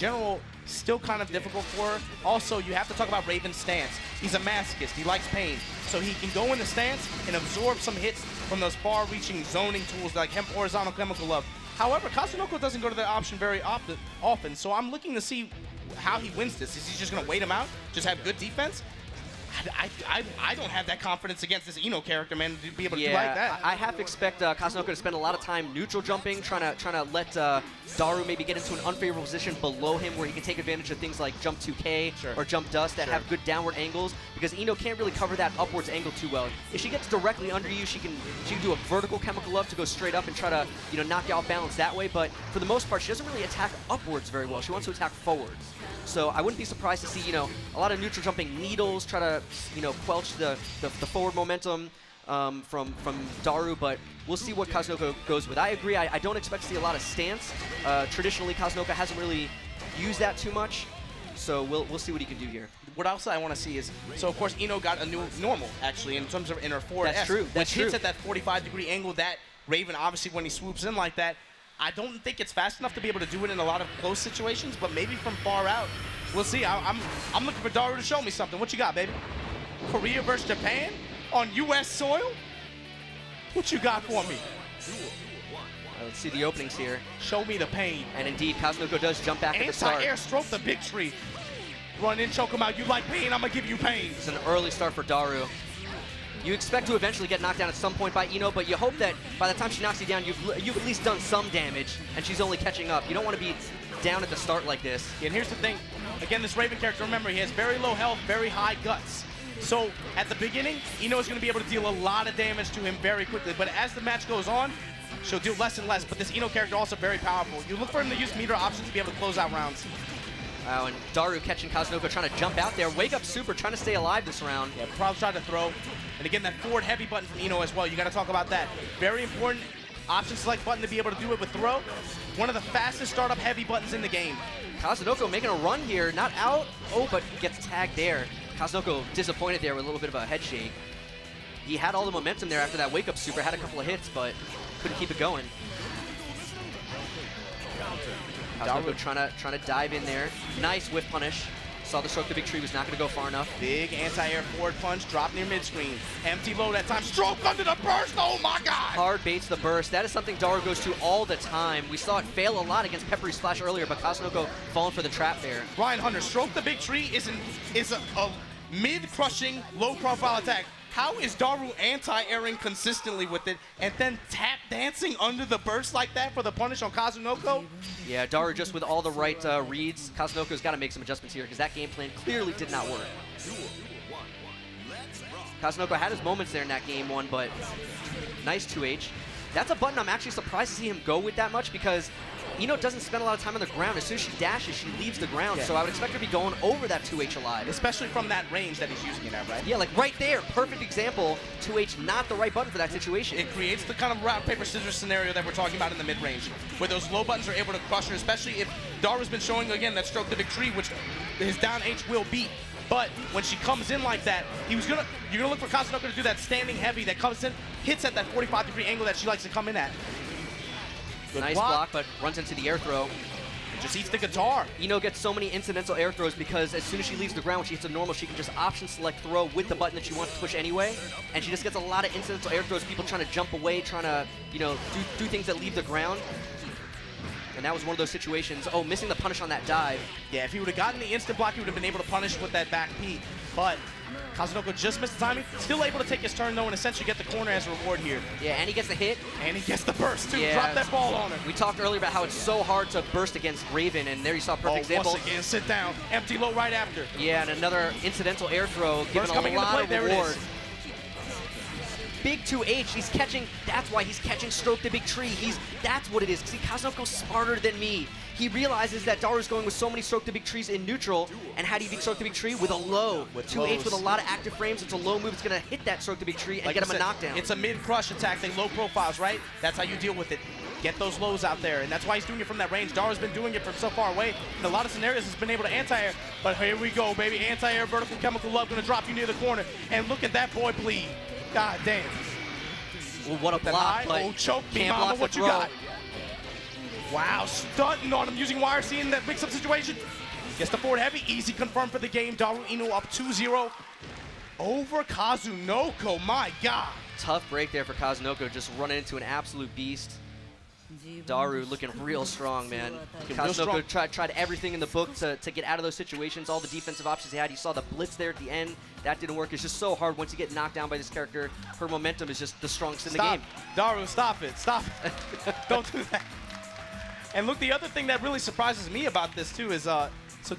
general, still kind of difficult for her. Also, you have to talk about Raven's stance. He's a masochist. He likes pain. So he can go in the stance and absorb some hits from those far-reaching zoning tools like Hemp Horizontal Chemical Love. However, Kazunoko doesn't go to that option very often, so I'm looking to see how he wins this. Is he just going to wait him out, just have good defense? I don't have that confidence against this Ino character, man, to be able to do like that. I have to expect Kazunoko to spend a lot of time neutral jumping, trying to let Daru maybe get into an unfavorable position below him where he can take advantage of things like jump 2K or jump dust that have good downward angles, because Ino can't really cover that upwards angle too well. If she gets directly under you, she can do a vertical chemical love to go straight up and try to knock you off balance that way, but for the most part, she doesn't really attack upwards very well. She wants to attack forwards. So I wouldn't be surprised to see, a lot of neutral jumping needles, try to, quelch the forward momentum from Daru, but we'll see what Kazunoko goes with. I agree, I don't expect to see a lot of stance. Traditionally, Kazunoko hasn't really used that too much, so we'll see what he can do here. What else I want to see is, so of course Ino got a new normal, actually, in terms of in her forward S. That's true, which hits at that 45-degree angle that Raven, obviously, when he swoops in like that, I don't think it's fast enough to be able to do it in a lot of close situations, but maybe from far out, we'll see. I'm looking for Daru to show me something. What you got, baby? Korea versus Japan on U.S. soil? What you got for me? Let's see the openings here. Show me the pain. And indeed, Kazunoko does jump back at the start. Anti-air stroke the big tree. Run in, choke him out. You like pain, I'm going to give you pain. It's an early start for Daru. You expect to eventually get knocked down at some point by Ino, but you hope that by the time she knocks you down, you've at least done some damage, and she's only catching up. You don't want to be down at the start like this. Yeah, and here's the thing. Again, this Raven character, remember, he has very low health, very high guts. So at the beginning, Ino is going to be able to deal a lot of damage to him very quickly, but as the match goes on, she'll do less and less. But this Ino character also very powerful. You look for him to use meter options to be able to close out rounds. Wow, and Daru catching Kazunoko trying to jump out there. Wake up super, trying to stay alive this round. Yeah, probably trying to throw. And again, that forward heavy button from Ino as well. You got to talk about that. Very important option select button to be able to do it with throw. One of the fastest startup heavy buttons in the game. Kazunoko making a run here, not out. Oh, but gets tagged there. Kazunoko disappointed there with a little bit of a head shake. He had all the momentum there after that wake up super, had a couple of hits, but couldn't keep it going. Kazunoko trying to dive in there. Nice whiff punish. Saw the stroke the big tree was not going to go far enough. Big anti-air forward punch, drop near mid-screen. Empty low that time, stroke under the burst, oh my god! Hard baits the burst. That is something Daru goes to all the time. We saw it fail a lot against Peppery Splash earlier, but Kazunoko falling for the trap there. Ryan Hunter, stroke the big tree is a mid-crushing, low-profile attack. How is Daru anti-airing consistently with it and then tap dancing under the burst like that for the punish on Kazunoko? Yeah, Daru just with all the right reads. Kazunoko's got to make some adjustments here because that game plan clearly did not work. Kazunoko had his moments there in that game one, but nice 2H. That's a button I'm actually surprised to see him go with that much because Ino doesn't spend a lot of time on the ground. As soon as she dashes, she leaves the ground. So I would expect her to be going over that 2H alive. Especially from that range that he's using it at, right? Yeah, like right there. Perfect example. 2H not the right button for that situation. It creates the kind of rock, paper, scissors scenario that we're talking about in the mid-range, where those low buttons are able to crush her, especially if Daru's been showing, again, that stroke the big tree, which his down H will beat. But when she comes in like that, you're gonna look for Kazunoko to do that standing heavy that comes in, hits at that 45-degree angle that she likes to come in at. Good nice block, but runs into the air throw. Just eats the guitar. Ino gets so many incidental air throws because as soon as she leaves the ground, when she hits a normal, she can just option select throw with the button that she wants to push anyway. And she just gets a lot of incidental air throws, people trying to jump away, trying to, do things that leave the ground. And that was one of those situations. Oh, missing the punish on that dive. Yeah, if he would have gotten the instant block, he would have been able to punish with that back P. But Kazunoko just missed the timing. Still able to take his turn, though, and essentially get the corner as a reward here. Yeah, and he gets the hit. And he gets the burst, too. Yeah. Drop that ball on him. We talked earlier about how it's so hard to burst against Raven, and there you saw a perfect example. Once again, sit down. Empty low right after. Yeah, and another incidental air throw, giving a lot of reward. Big 2H, he's catching, that's why he's catching stroke the big tree. That's what it is. See, Kazunoko's smarter than me. He realizes that Daru's going with so many stroke the big trees in neutral, and how do you beat stroke the big tree? With a low. With 2H with a lot of active frames, it's a low move, it's gonna hit that stroke the big tree and get him a knockdown. It's a mid-crush attack, they low profiles, right? That's how you deal with it. Get those lows out there, and that's why he's doing it from that range. Daru's been doing it from so far away. In a lot of scenarios, he's been able to anti-air, but here we go, baby. Anti-air, vertical chemical love, gonna drop you near the corner, and look at that boy bleed. God damn. Well, what a block, but choke me, mama, what you got? Wow, stunting on him using YRC in that mix-up situation. Gets the forward heavy, easy confirm for the game. Daru Inu up 2-0 over Kazunoko, my God. Tough break there for Kazunoko, just running into an absolute beast. Daru looking real strong, man. Kazunoko tried everything in the book to get out of those situations, all the defensive options he had. You saw the blitz there at the end. That didn't work. It's just so hard once you get knocked down by this character. Her momentum is just the strongest in the game. Daru, stop it. Stop it. Don't do that. And look, the other thing that really surprises me about this, too, is